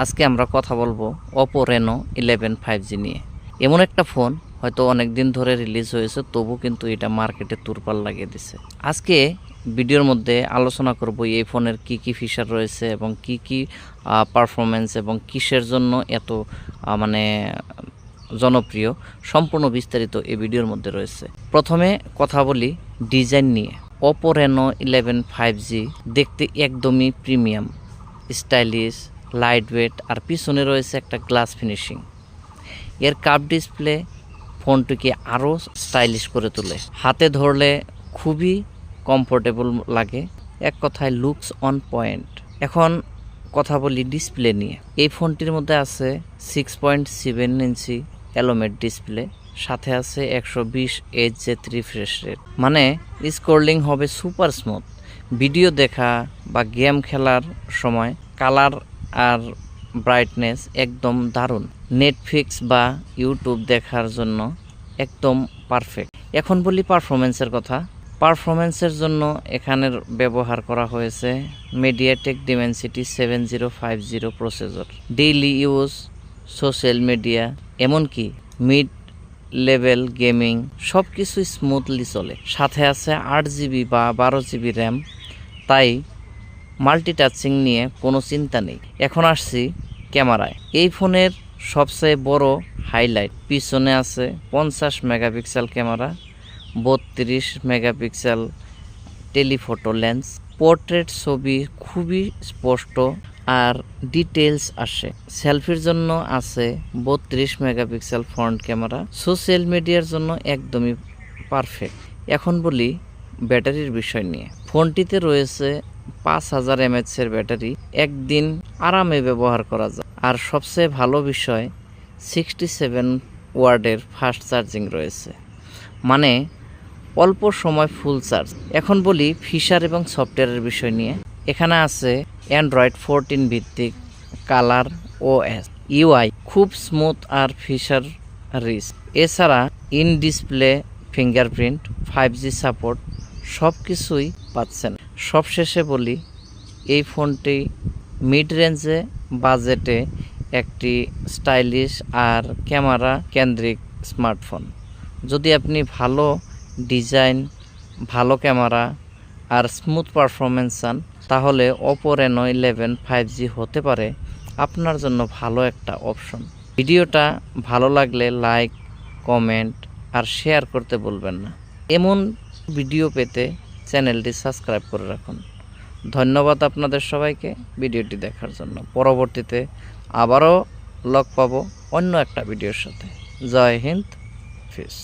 আজকে আমরা কথা বলবো Oppo Reno 11 5G নিয়ে। এমন একটা ফোন হয়তো অনেক দিন ধরে রিলিজ হয়েছে, তবু কিন্তু এটা মার্কেটে তুরপাল লাগিয়ে দিছে। আজকে ভিডিওর মধ্যে আলোচনা করব এই ফোনের কি কি ফিচার রয়েছে এবং কি কি পারফরমেন্স এবং কিসের জন্য এত মানে জনপ্রিয়, সম্পূর্ণ বিস্তারিত এই ভিডিওর মধ্যে রয়েছে। প্রথমে কথা বলি ডিজাইন নিয়ে। Oppo Reno 11 5G দেখতে একদমই প্রিমিয়াম, স্টাইলিশ, লাইট ওয়েট আর পিছনে রয়েছে একটা গ্লাস ফিনিশিং। এর কার্ভ ডিসপ্লে ফোনটিকে আরও স্টাইলিশ করে তোলে, হাতে ধরলে খুবই কমফোর্টেবল লাগে, এক কথায় লুকস অন পয়েন্ট। এখন কথা বলি ডিসপ্লে নিয়ে। এই ফোনটির মধ্যে আছে 6.7 ইঞ্চি অ্যালোমেড ডিসপ্লে, সাথে আছে 120 Hz রিফ্রেশ রেট, মানে স্ক্রলিং হবে সুপার স্মুথ। ভিডিও দেখা বা গেম খেলার সময় কালার আর ব্রাইটনেস একদম দারুণ। নেটফ্লিক্স বা ইউটিউব দেখার জন্য একদম পারফেক্ট। এখন বলি পারফরমেন্সের কথা। পারফরমেন্সের জন্য এখানের ব্যবহার করা হয়েছে MediaTek Dimensity 7050 processor. Daily use, social media, এমনকি মিড লেভেল গেমিং সব কিছু স্মুথলি চলে। সাথে আছে 8GB বা 12GB র্যাম, তাই মাল্টিটাচিং নিয়ে কোনো চিন্তা নেই। এখন আসছি ক্যামেরায়। এই ফোনের সবচেয়ে বড় হাইলাইট, পিছনে আছে 50 megapixel camera, 32 megapixel telephoto lens. Portrait ছবি খুবই স্পষ্ট আর ডিটেলস আসে। সেলফির জন্য আছে 32 মেগাপিক্সেল ফ্রন্ট ক্যামেরা। সোশ্যাল মিডিয়ার জন্য একদমই পারফেক্ট। এখন বলি ব্যাটারির বিষয় নিয়ে। ফোনটিতে রয়েছে 5000 mAh এর ব্যাটারি, একদিন আরামে ব্যবহার করা যায়। আর সবচেয়ে ভালো বিষয় 67 ওয়াটের ফাস্ট চার্জিং রয়েছে, মানে অল্প সময় ফুল চার্জ। এখন বলি ফিচার এবং সফটওয়্যারের বিষয় নিয়ে। এখানে আছে অ্যান্ড্রয়েড 14 ভিত্তিক কালার OS, UI খুব স্মুথ আর ফিচার রিচ। এছাড়া in display fingerprint, 5G support, সব কিছুই পাচ্ছেন। সবশেষে বলি এই ফোনটি মিড রেঞ্জে বাজেটে একটি স্টাইলিশ আর ক্যামেরা কেন্দ্রিক স্মার্টফোন। যদি আপনি ভালো ডিজাইন, ভালো ক্যামেরা আর স্মুথ পারফরমেন্স চান, তাহলে Oppo Reno 11 5G হতে পারে আপনার জন্য ভালো একটা অপশন। ভিডিওটা ভালো লাগলে লাইক, কমেন্ট আর শেয়ার করতে ভুলবেন না। এমন ভিডিও পেতে চ্যানেলটি সাবস্ক্রাইব করে রাখুন। ধন্যবাদ আপনাদের সবাইকে ভিডিওটি দেখার জন্য। পরবর্তীতে আবারও লগ পাবো অন্য একটা ভিডিওর সাথে। জয় হিন্দ, হাফেজ।